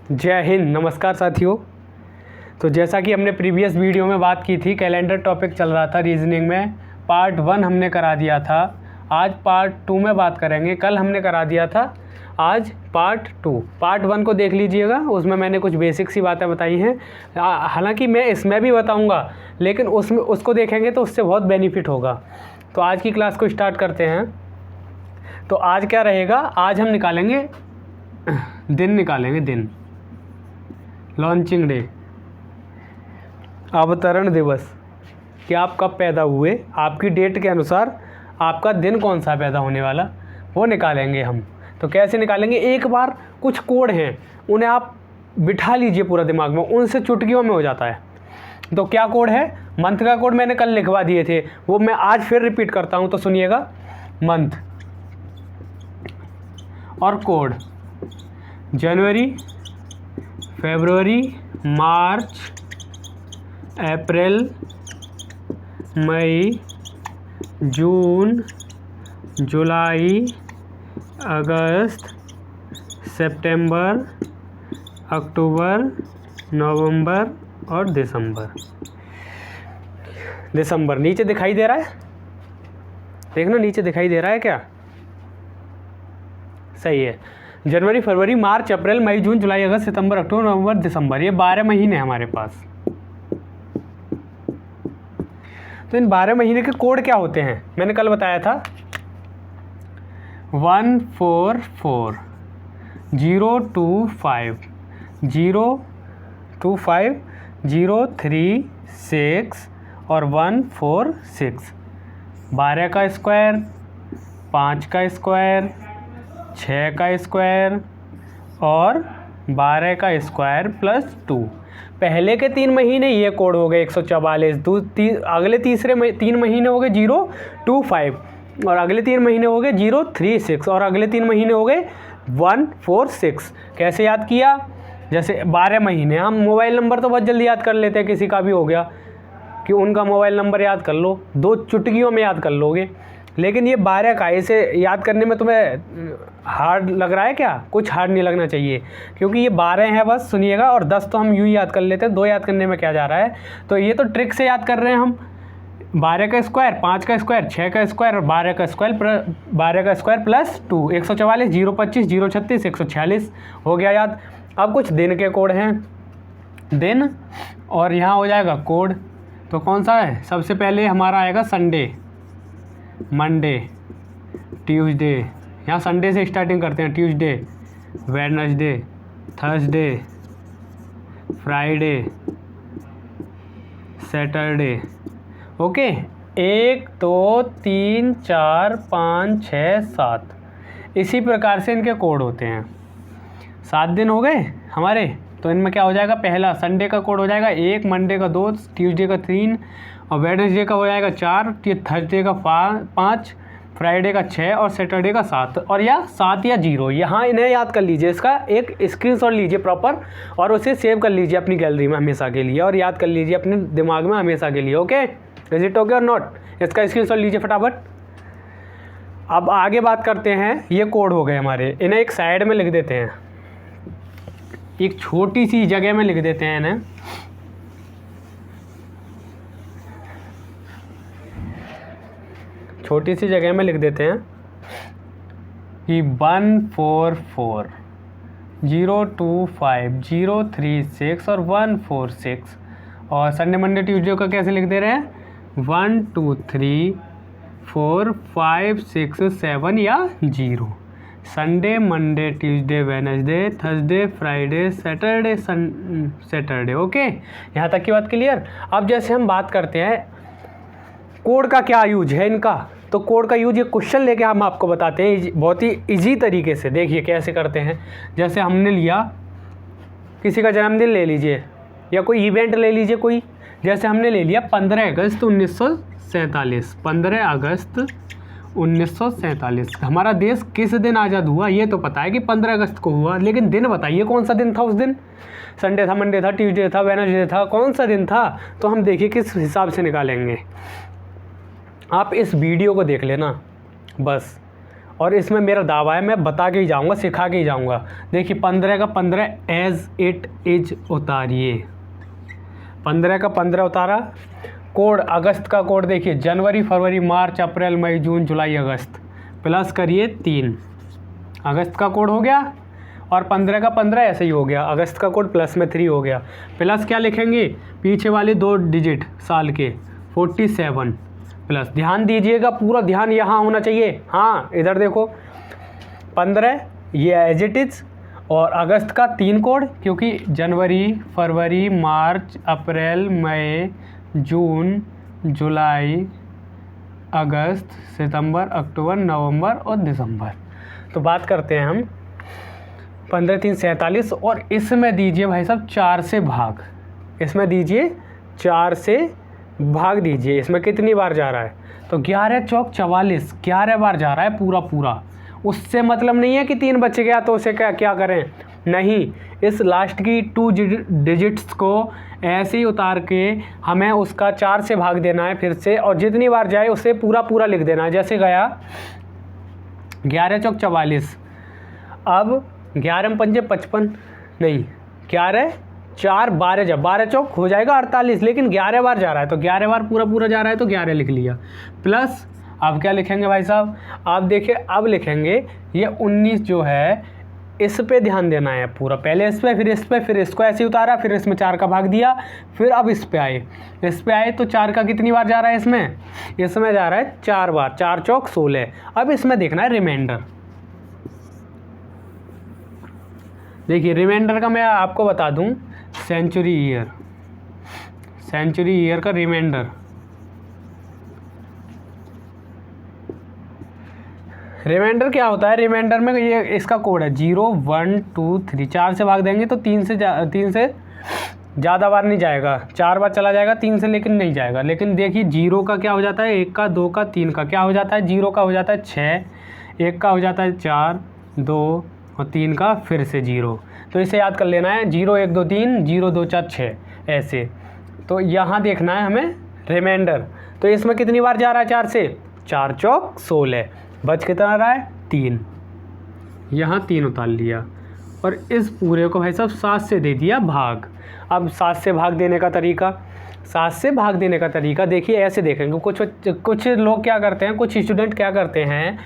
जय हिंद। नमस्कार साथियों। तो जैसा कि हमने प्रीवियस वीडियो में बात की थी, कैलेंडर टॉपिक चल रहा था रीजनिंग में। पार्ट 1 हमने करा दिया था, आज पार्ट 2 में बात करेंगे। कल हमने करा दिया था, आज पार्ट 2। पार्ट 1 को देख लीजिएगा, उसमें मैंने कुछ बेसिक सी बातें बताई हैं। हालांकि मैं इसमें भी बताऊंगा, लेकिन उसको देखेंगे तो उससे बहुत बेनिफिट होगा। तो आज की क्लास को स्टार्ट करते हैं। तो आज क्या रहेगा, आज हम निकालेंगे दिन, लॉन्चिंग डे, अवतरण दिवस, कि आप कब पैदा हुए, आपकी डेट के अनुसार आपका दिन कौन सा पैदा होने वाला, वो निकालेंगे हम। तो कैसे निकालेंगे, एक बार कुछ कोड हैं उन्हें आप बिठा लीजिए पूरा दिमाग में, उनसे चुटकियों में हो जाता है। तो क्या कोड है, मंथ का कोड मैंने कल लिखवा दिए थे, वो मैं आज फिर रिपीट करता हूँ। तो सुनिएगा, मंथ और कोड जनवरी, फरवरी, मार्च, अप्रैल, मई, जून, जुलाई, अगस्त, सितंबर, अक्टूबर, नवंबर और दिसंबर। नीचे दिखाई दे रहा है, देखना नीचे दिखाई दे रहा है क्या? सही है। जनवरी, फरवरी, मार्च, अप्रैल, मई, जून, जुलाई, अगस्त, सितंबर, अक्टूबर, नवंबर, दिसंबर, ये 12 महीने हैं हमारे पास। तो इन 12 महीने के कोड क्या होते हैं, मैंने कल बताया था। 144 025 025 036 और 146। 12 का स्क्वायर, 5 का स्क्वायर, 6 का स्क्वायर और 12 का स्क्वायर प्लस 2। पहले के 3 महीने ये कोड हो गए 144। अगले 3 महीने हो गए 025 और अगले 3 महीने हो गए 036 और अगले 3 महीने हो गए 146। कैसे याद किया, जैसे 12 महीने, हम मोबाइल नंबर तो बहुत जल्दी याद कर लेते हैं, किसी का भी हो गया कि उनका मोबाइल नंबर याद कर लो, 2 चुटकियों में याद कर लोगे। लेकिन ये 12 का, इसे याद करने में तुम्हें हार्ड लग रहा है क्या? कुछ हार्ड नहीं लगना चाहिए, क्योंकि ये 12 हैं बस, सुनिएगा। और 10 तो हम यूँ ही याद कर लेते हैं, 2 याद करने में क्या जा रहा है। तो ये तो ट्रिक से याद कर रहे हैं हम। 12 का स्क्वायर, 5 का स्क्वायर, 6 का स्क्वायर और 12 का स्क्वायर प्लस 2। 144, 025, 036, 146 हो गया याद। अब कुछ दिन के कोड हैं, दिन, और यहाँ हो जाएगा कोड। तो कौन सा है, सबसे पहले हमारा आएगा संडे, मंडे, ट्यूसडे। यहाँ संडे से स्टार्टिंग करते हैं। Tuesday, Wednesday, Thursday, Friday, Saturday. Okay, 1 2 3 4 5 6 7, इसी प्रकार से इनके कोड होते हैं। 7 दिन हो गए हमारे। तो इनमें क्या हो जाएगा, पहला संडे का कोड हो जाएगा 1, मंडे का 2, ट्यूसडे का 3 और वेडनेसडे का हो जाएगा 4, थर्सडे का 5, फ्राइडे का 6 और सैटरडे का 7। और या 7 या 0, यहाँ इन्हें याद कर लीजिए। इसका एक स्क्रीनशॉट लीजिए प्रॉपर और उसे सेव कर लीजिए अपनी गैलरी में हमेशा के लिए, और याद कर लीजिए अपने दिमाग में हमेशा के लिए। ओके, इज इट ओके और नॉट? इसका स्क्रीनशॉट लीजिए फटाफट। अब आगे बात करते हैं। ये कोड हो गए हमारे, इन्हें एक साइड में लिख देते हैं, एक छोटी सी जगह में लिख देते हैं इन्हें। छोटी सी जगह में लिख देते हैं कि 144 025 036 और 146। और संडे, मंडे, ट्यूसडे का कैसे लिख दे रहे हैं, 1 2 3 4 5 6 7 या 0। Sunday, Monday, Tuesday, Wednesday, Thursday, Friday, Saturday. Okay, यहाँ तक की बात क्लियर। अब जैसे हम बात करते हैं कोड का क्या यूज है इनका, तो कोड का यूज, ये क्वेश्चन लेके हम आपको बताते हैं बहुत ही इजी तरीके से। देखिए कैसे करते हैं। जैसे हमने लिया, किसी का जन्मदिन ले लीजिए या कोई इवेंट ले लीजिए कोई। जैसे हमने ले लिया 15 अगस्त 1947। 15 अगस्त 1947। हमारा देश किस दिन आज़ाद हुआ, ये तो पता है कि 15 अगस्त को हुआ, लेकिन दिन बताइए कौन सा दिन था उस दिन। संडे था, मंडे था, ट्यूसडे था, वेडनेसडे था, कौन सा दिन था? तो हम देखिए किस हिसाब से निकालेंगे। आप इस वीडियो को देख लेना बस, और इसमें मेरा दावा है, मैं बता के ही जाऊँगा, सिखा के ही जाऊँगा। देखिए 15 का 15 एज इट इज उतारिए, 15 का 15 उतारा। कोड अगस्त का कोड देखिए, जनवरी फरवरी मार्च अप्रैल मई जून जुलाई अगस्त, प्लस करिए 3, अगस्त का कोड हो गया। और 15 का 15 ऐसे ही हो गया, अगस्त का कोड प्लस में 3 हो गया। प्लस क्या लिखेंगे, पीछे वाले 2 डिजिट साल के 47 प्लस, ध्यान दीजिएगा, पूरा ध्यान यहाँ होना चाहिए। हाँ इधर देखो 15 ये एज इट इज़, और अगस्त का 3 कोड, क्योंकि जनवरी फरवरी मार्च अप्रैल मई जून जुलाई अगस्त सितंबर अक्टूबर नवंबर और दिसंबर। तो बात करते हैं हम 15 3 47, और इसमें दीजिए भाई साहब 4 से भाग, इसमें दीजिए 4 से भाग दीजिए। इसमें कितनी बार जा रहा है, तो 11 चौक 44, 11 बार जा रहा है पूरा पूरा। उससे मतलब नहीं है कि 3 बच गया तो उसे क्या करें, नहीं, इस लास्ट की 2 डिजिट्स को ऐसे ही उतार के हमें उसका 4 से भाग देना है फिर से, और जितनी बार जाए उसे पूरा पूरा लिख देना है। जैसे गया 11 चौक 44, अब 11 पंजे 55, नहीं 11 4 12 जब 12 चौक हो जाएगा 48, लेकिन 11 बार जा रहा है तो 11 बार पूरा पूरा जा रहा है तो 11 लिख लिया। प्लस अब क्या लिखेंगे भाई साहब, आप देखिए अब लिखेंगे ये 19 जो है, इस पे ध्यान देना है पूरा, पहले इस पे फिर इस पे फिर इसको ऐसे ही उतारा, फिर इसमें 4 का भाग दिया, फिर अब इस पे आए तो 4 का कितनी बार जा रहा है, इसमें जा रहा है 4 बार, 4 चौक 16। अब इसमें देखना है रिमाइंडर। देखिए रिमाइंडर का मैं आपको बता दूं, सेंचुरी ईयर का रिमाइंडर क्या होता है, रिमाइंडर में ये इसका कोड है 0 1 2 3, 4 से भाग देंगे तो 3 से ज़्यादा बार नहीं जाएगा, 4 बार चला जाएगा 3 से, लेकिन नहीं जाएगा। लेकिन देखिए 0 का क्या हो जाता है, 1 का 2 का 3 का क्या हो जाता है, 0 का हो जाता है 6, 1 का हो जाता है 4 2 और 3 का फिर से 0। तो इसे याद कर लेना है, 0 1 2 3 0 2 4 6 ऐसे। तो यहाँ देखना है हमें रिमाइंडर, तो इसमें कितनी बार जा रहा है 4 से, 4 चौक 16, बच कितना रहा है 3, यहाँ 3 उतार लिया, और इस पूरे को भाई साहब 7 से दे दिया भाग। अब 7 से भाग देने का तरीका, देखिए ऐसे देखेंगे, कुछ लोग क्या करते हैं, कुछ स्टूडेंट क्या करते हैं,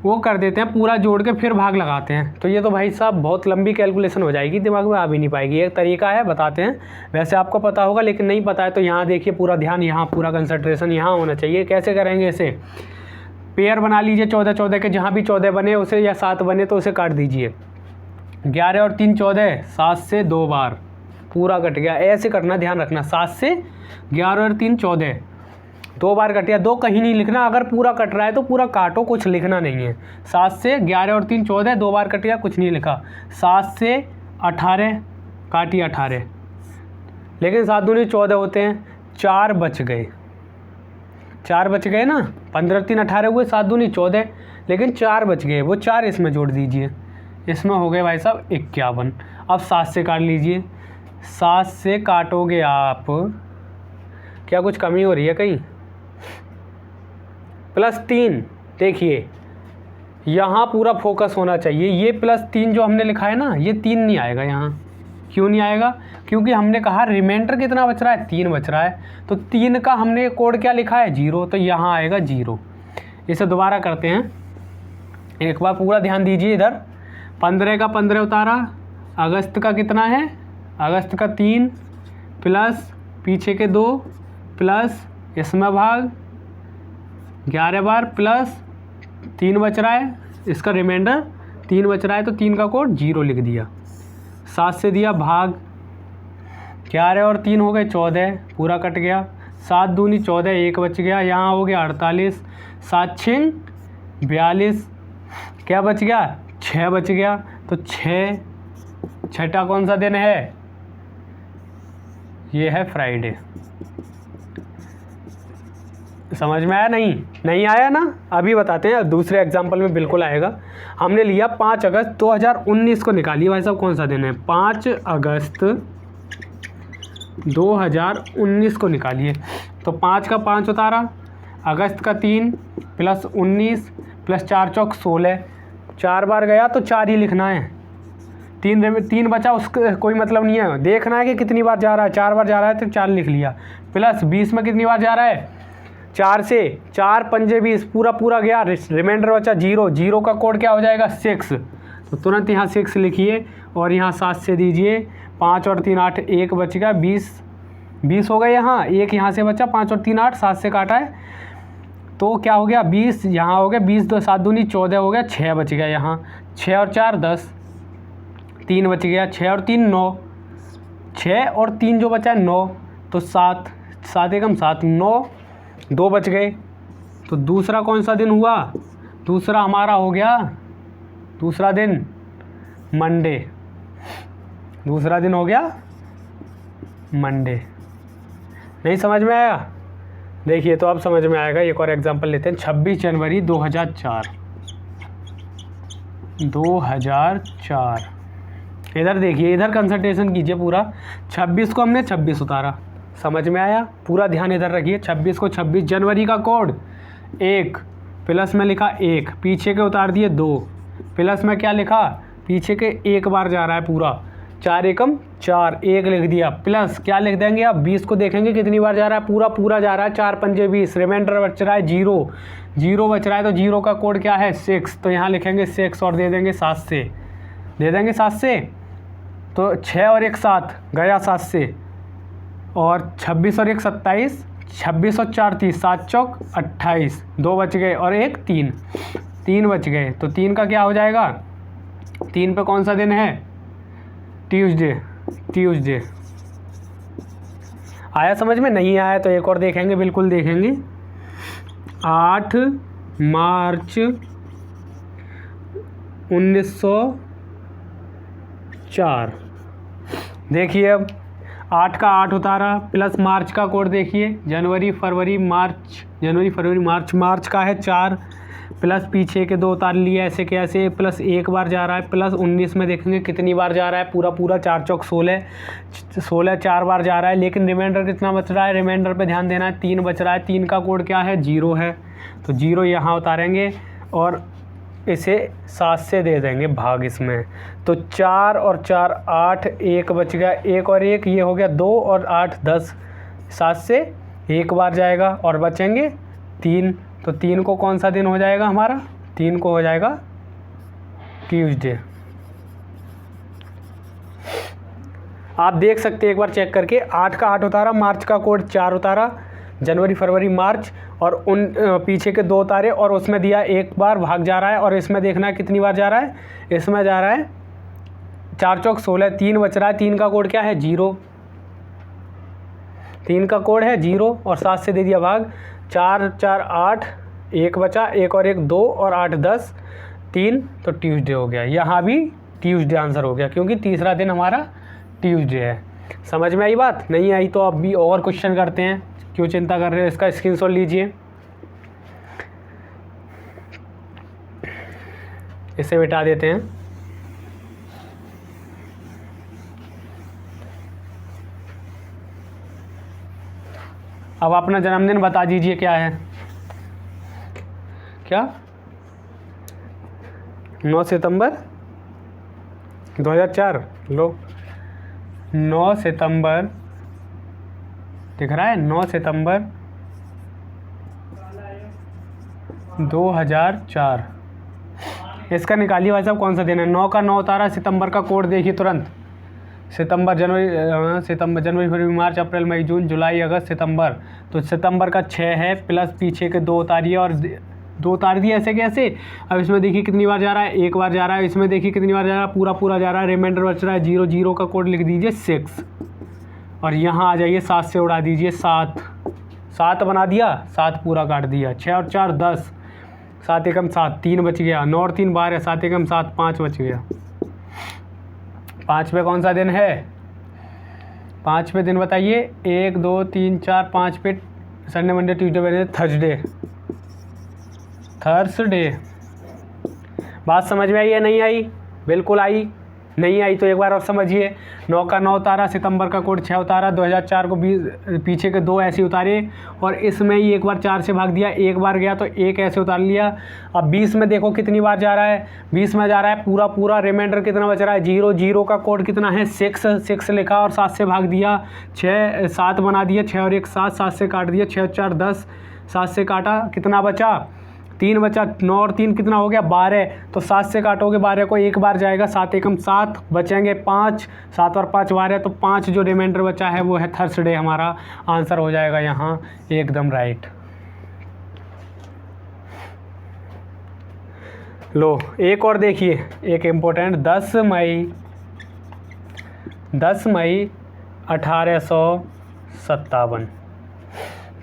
वो कर देते हैं पूरा जोड़ के फिर भाग लगाते हैं, तो ये तो भाई साहब बहुत लंबी कैलकुलेशन हो जाएगी, दिमाग में आ भी नहीं पाएगी। एक तरीका है बताते हैं, वैसे आपको पता होगा लेकिन नहीं पता है, तो यहाँ देखिए पूरा ध्यान, यहाँ पूरा कंसंट्रेशन यहाँ होना चाहिए। कैसे करेंगे इसे, पेयर बना लीजिए 14 14 के, जहाँ भी 14 बने उसे, या 7 बने तो उसे काट दीजिए। 11 और 3 14, 7 से 2 बार पूरा कट गया, ऐसे करना, ध्यान रखना, 7 से 11 और 3 14 2 बार कट गया, 2 कहीं नहीं लिखना, अगर पूरा कट रहा है तो पूरा काटो, कुछ लिखना नहीं है। 7 से 11 और 3 14 2 बार कट गया, कुछ नहीं लिखा। 7 से 18 काटिए 18, लेकिन 7 दूनी 14 होते हैं, 4 बच गए ना, 15 3 18 हुए, 7 दूनी 14, लेकिन 4 बच गए, वो 4 इसमें जोड़ दीजिए, इसमें हो गए भाई साहब 51। अब 7 से काट लीजिए, 7 से काटोगे आप, क्या कुछ कमी हो रही है कहीं, +3, देखिए यहाँ पूरा फोकस होना चाहिए, ये +3 जो हमने लिखा है ना, ये 3 नहीं आएगा यहाँ। क्यों नहीं आएगा, क्योंकि हमने कहा रिमाइंडर कितना बच रहा है, 3 बच रहा है, तो 3 का हमने कोड क्या लिखा है 0, तो यहाँ आएगा 0। इसे दोबारा करते हैं, एक बार पूरा ध्यान दीजिए इधर। 15 का 15 उतारा, अगस्त का कितना है, अगस्त का 3 प्लस पीछे के 2 प्लस इसमें भाग 11 बार प्लस 3 बच रहा है, इसका रिमाइंडर 3 बच रहा है, तो 3 का कोड 0 लिख दिया। 7 से दिया भाग, 11 और 3 हो गए 14, पूरा कट गया, 7 दूनी 14, 1 बच गया, यहाँ हो गया 48, 7 6 42, क्या बच गया 6 बच गया, तो 6 छठा कौन सा दिन है, ये है फ्राइडे। समझ में आया, नहीं आया ना, अभी बताते हैं, दूसरे एग्जाम्पल में बिल्कुल आएगा। हमने लिया 5 अगस्त 2019 को निकालिए भाई साहब, कौन सा दिन है, 5 अगस्त 2019 को निकालिए। तो 5 का 5 उतारा, अगस्त का 3 प्लस 19 प्लस 4 चौक 16, 4 बार गया तो 4 ही लिखना है। 3 बचा, उसका कोई मतलब नहीं है, देखना है कि कितनी बार जा रहा है। 4 बार जा रहा है तो 4 लिख लिया। प्लस 20 में कितनी बार जा रहा है, 4 से 4 पंजे 20, पूरा गया, रिमाइंडर बचा 0। 0 का कोड क्या हो जाएगा 6, तो तुरंत यहाँ 6 लिखिए और यहाँ 7 से दीजिए। 5 और 3 8, 1 बच गया, 20 हो गए। यहाँ 1 यहाँ से बचा, 5 और 3 8, 7 से काटा है तो क्या हो गया 20, यहाँ हो गया 20, 2 7 दूनी 14 हो गया, 6 बच गया यहाँ। 6 और 4 10, 3 बच गया, 6 और 3 9, 6 और 3 जो बचा है 9, तो 7, 7 एकम 7, 9, 2 बच गए। तो दूसरा कौन सा दिन हुआ, दूसरा हमारा हो गया, दूसरा दिन मंडे, दूसरा दिन हो गया मंडे। नहीं समझ में आया? देखिए तो अब समझ में आएगा। एक और एग्जांपल लेते हैं। 26 जनवरी 2004, इधर देखिए, इधर कंसंट्रेशन कीजिए पूरा। 26 को हमने 26 उतारा, समझ में आया? पूरा ध्यान इधर रखिए। 26 को 26, जनवरी का कोड 1, प्लस में लिखा 1, पीछे के उतार दिए 2, प्लस में क्या लिखा, पीछे के 1 बार जा रहा है पूरा, 4 एकम 4, 1 लिख दिया। प्लस क्या लिख देंगे आप, 20 को देखेंगे कितनी बार जा रहा है, पूरा जा रहा है, 4 पंजे 20, रिमाइंडर बच रहा है 0 बच रहा है, तो 0 का कोड क्या है 6, तो यहाँ लिखेंगे 6 और दे देंगे 7 से, दे देंगे 7 से, तो 6 और 1 7 गया 7 से, और 26 और 1 27, 26 और 4 30, 7 चौक 28, 2 बच गए और 1 3 बच गए। तो 3 का क्या हो जाएगा, 3 पे कौन सा दिन है, ट्यूसडे। आया समझ में? नहीं आया तो एक और देखेंगे, बिल्कुल देखेंगे। 8 मार्च 1904, देखिए अब 8 का 8 उतारा, प्लस मार्च का कोड देखिए, जनवरी फरवरी मार्च, मार्च का है 4, प्लस पीछे के 2 उतार लिए, ऐसे के ऐसे, प्लस 1 बार जा रहा है, प्लस 19 में देखेंगे कितनी बार जा रहा है, पूरा 4 चौक 16, 4 बार जा रहा है, लेकिन रिमाइंडर कितना बच रहा है, रिमाइंडर पे ध्यान देना है, 3 बच रहा है, 3 का कोड क्या है 0 है, तो 0 यहाँ उतारेंगे और इसे 7 से दे देंगे भाग इसमें, तो 4 और 4 8, 1 बच गया, 1 और 1 ये हो गया 2 और 8 10, 7 से 1 बार जाएगा और बचेंगे 3, तो 3 को कौन सा दिन हो जाएगा हमारा, 3 को हो जाएगा ट्यूसडे। आप देख सकते हैं एक बार चेक करके, 8 का 8 उतारा, मार्च का कोड 4 उतारा, जनवरी फरवरी मार्च, और उन पीछे के 2 उतारे और उसमें दिया 1 बार भाग जा रहा है, और इसमें देखना है कितनी बार जा रहा है, इसमें जा रहा है 4 चौक 16, 3 बच रहा है, 3 का कोड क्या है 0, 3 का कोड है 0 और 7 से दे दिया भाग, 4 4 8, 1 बचा, 1 और 1 2 और 8 10, 3, तो ट्यूसडे हो गया। यहाँ भी ट्यूसडे आंसर हो गया क्योंकि तीसरा दिन हमारा ट्यूसडे है। समझ में आई बात? नहीं आई तो अब भी और क्वेश्चन करते हैं, क्यों चिंता कर रहे हो, इसका स्क्रीनशॉट लीजिए, इसे मिटा देते हैं। अब अपना जन्मदिन बता दीजिए क्या है, क्या 9 सितंबर 2004, लो 9 सितंबर दिख रहा है, 9 सितंबर 2004, इसका निकालिए भाई साहब कौन सा दिन है। 9 का 9 उतारा, सितंबर का कोड देखिए तुरंत, सितंबर जनवरी फरवरी मार्च अप्रैल मई जून जुलाई अगस्त सितंबर, तो सितंबर का 6 है, प्लस पीछे के 2 उतारिए और 2 उतार दिए ऐसे कैसे। अब इसमें देखिए कितनी बार जा रहा है, 1 बार जा रहा है, इसमें देखिए कितनी बार जा रहा है, पूरा जा रहा है, रिमाइंडर बच रहा है 0, 0 का कोड लिख दीजिए 6, और यहाँ आ जाइए 7 से उड़ा दीजिए 7 बना दिया, 7 पूरा काट दिया, 6 और 4 10, 7 एकम 7, 3 बच गया, 9 और 3 12 है, 7 एकम 7, 5 बच गया। 5 पे कौन सा दिन है, 5 पे दिन बताइए, 1 2 3 4 5 पे Sunday Monday Tuesday Wednesday Thursday. बात समझ में आई या नहीं आई? बिल्कुल आई। नहीं आई तो एक बार और समझिए। 9 का 9 उतारा, सितंबर का कोड 6 उतारा, 2004 को 20 पीछे के 2 ऐसे उतारे और इसमें ही एक बार 4 से भाग दिया, एक बार गया तो एक ऐसे उतार लिया। अब 20 में देखो कितनी बार जा रहा है, 20 में जा रहा है पूरा पूरा, रिमाइंडर कितना बच रहा है 0, 0 का कोड कितना है 6 लिखा और 7 से भाग दिया, 7 बना दिया, 6 और 1 7, 7 से काट दिया, 6 और 4 10, 7 से काटा कितना बचा 3 बचा, 9 और 3 कितना हो गया 12, तो 7 से काटोगे 12 को एक बार जाएगा, 7 एकम 7 बचेंगे 5, 7 और 5 12, तो 5 जो रिमाइंडर बचा है वो है थर्सडे। हमारा आंसर हो जाएगा यहाँ एकदम राइट। लो एक और देखिए, एक इम्पोर्टेंट 10 मई 1857।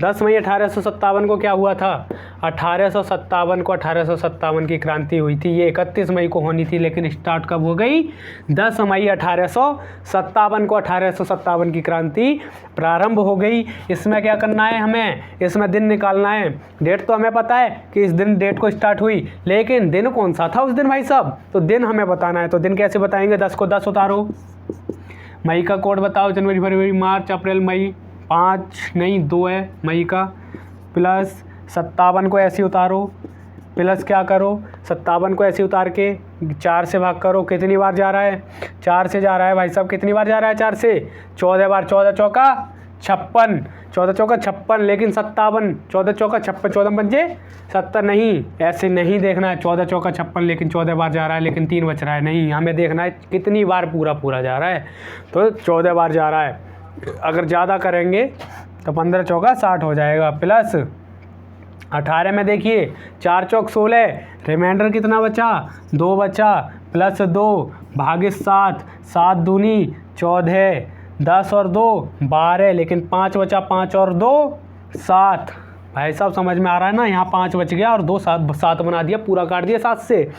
10 मई 1857 को क्या हुआ था, 1857 को 1857 की क्रांति हुई थी। ये 31 मई को होनी थी लेकिन स्टार्ट कब हो गई 10 मई 1857 को 1857 की क्रांति प्रारंभ हो गई। इसमें क्या करना है हमें, इसमें दिन निकालना है। डेट तो हमें पता है कि इस दिन डेट को स्टार्ट हुई, लेकिन दिन कौन सा था उस दिन भाई साहब, तो दिन हमें बताना है। तो दिन कैसे बताएंगे, 10 को 10 उतारो, मई का कोड बताओ, जनवरी फरवरी मार्च अप्रैल मई, 5 नहीं 2 है मई का, प्लस 57 को ऐसे उतारो, प्लस क्या करो 57 को ऐसे उतार के 4 से भाग करो, कितनी बार जा रहा है 4 से जा रहा है भाई साहब, कितनी बार जा रहा है 4 से 14 बार, 14 चौका 56, 14 चौका 56, लेकिन 57 14 चौका 56, 14 पंजे 70, नहीं ऐसे नहीं देखना है, 14 चौका 56 लेकिन 14 बार जा रहा है लेकिन 3 बच रहा है, नहीं हमें देखना है कितनी बार पूरा जा रहा है, तो 14 बार जा रहा है। अगर ज़्यादा करेंगे तो 15 चौका 60 हो जाएगा, प्लस 18 में देखिए 4 चौक 16, रिमाइंडर कितना बचा 2 बचा, प्लस 2 भागे 7, 7 दूनी 14, 10 और 2 12, लेकिन 5 बचा, 5 और 2 7। भाई साहब समझ में आ रहा है ना, यहाँ 5 बच गया और 2 7 बना दिया, पूरा काट दिया 7 से,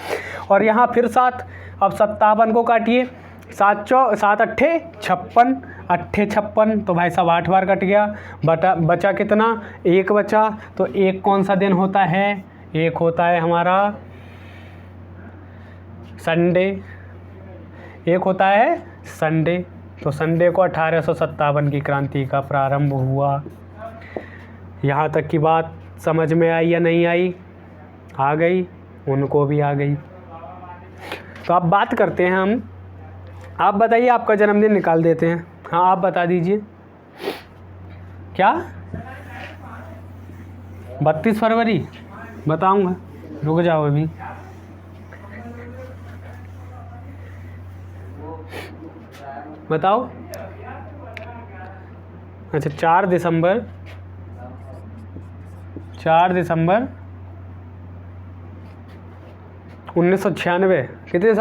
और यहाँ फिर 7। अब 57 को काटिए, 7 अट्ठे 56, 56, तो भाई साहब 8 बार कट गया, बचा कितना 1 बचा, तो एक कौन सा दिन होता है, एक होता है हमारा संडे, एक होता है संडे। तो संडे को 1857 की क्रांति का प्रारंभ हुआ। यहाँ तक की बात समझ में आई या नहीं आई, आ गई, उनको भी आ गई। तो अब बात करते हैं हम, आप बताइए, आपका जन्मदिन निकाल देते हैं। हाँ आप बता दीजिए, क्या 32 फरवरी बताऊंगा, रुक जाओ अभी। बताओ, अच्छा 4 दिसंबर 1996, कितने साल